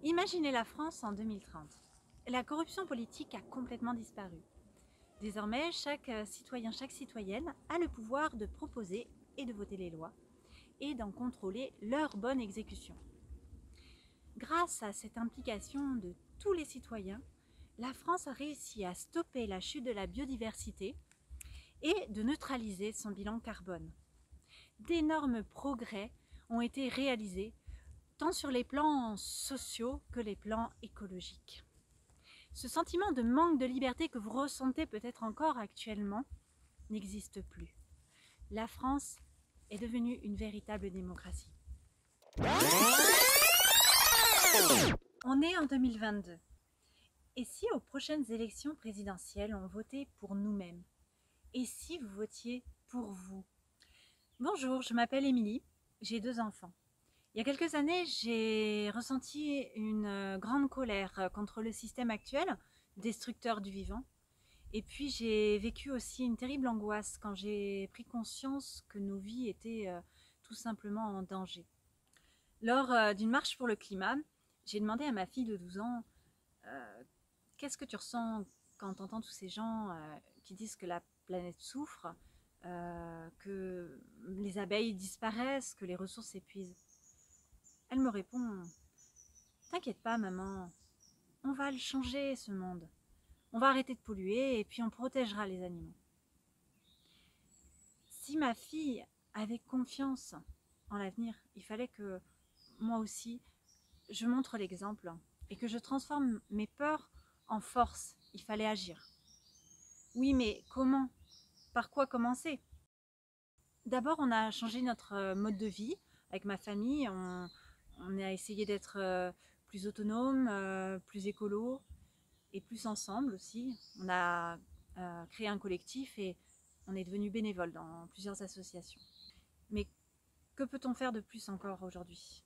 Imaginez la France en 2030. La corruption politique a complètement disparu. Désormais, chaque citoyen, chaque citoyenne a le pouvoir de proposer et de voter les lois et d'en contrôler leur bonne exécution. Grâce à cette implication de tous les citoyens, la France a réussi à stopper la chute de la biodiversité et de neutraliser son bilan carbone. D'énormes progrès ont été réalisés tant sur les plans sociaux que les plans écologiques. Ce sentiment de manque de liberté que vous ressentez peut-être encore actuellement n'existe plus. La France est devenue une véritable démocratie. On est en 2022. Et si aux prochaines élections présidentielles, on votait pour nous-mêmes? Et si vous votiez pour vous? Bonjour, je m'appelle Émilie, j'ai 2 enfants. Il y a quelques années, j'ai ressenti une grande colère contre le système actuel, destructeur du vivant. Et puis j'ai vécu aussi une terrible angoisse quand j'ai pris conscience que nos vies étaient tout simplement en danger. Lors d'une marche pour le climat, j'ai demandé à ma fille de 12 ans qu'est-ce que tu ressens quand tu entends tous ces gens qui disent que la planète souffre, que les abeilles disparaissent, que les ressources s'épuisent. Elle me répond « T'inquiète pas maman, on va le changer ce monde. On va arrêter de polluer et puis on protégera les animaux. » Si ma fille avait confiance en l'avenir, il fallait que moi aussi, je montre l'exemple et que je transforme mes peurs en force. Il fallait agir. Oui, mais comment? Par quoi commencer? D'abord, on a changé notre mode de vie avec ma famille. On a essayé d'être plus autonome, plus écolo et plus ensemble aussi. On a créé un collectif et on est devenu bénévole dans plusieurs associations. Mais que peut-on faire de plus encore aujourd'hui?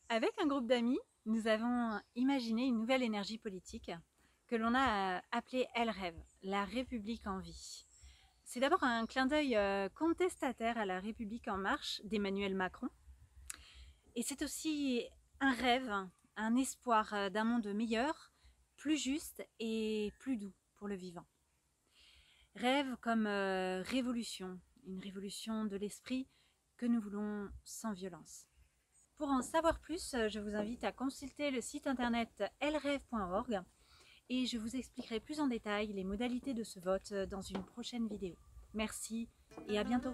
Avec un groupe d'amis, nous avons imaginé une nouvelle énergie politique que l'on a appelée Elle Rêve, la République en vie. C'est d'abord un clin d'œil contestataire à la République en marche d'Emmanuel Macron. Et c'est aussi un rêve, un espoir d'un monde meilleur, plus juste et plus doux pour le vivant. Rêve comme révolution, une révolution de l'esprit que nous voulons sans violence. Pour en savoir plus, je vous invite à consulter le site internet elrêve.org et je vous expliquerai plus en détail les modalités de ce vote dans une prochaine vidéo. Merci et à bientôt.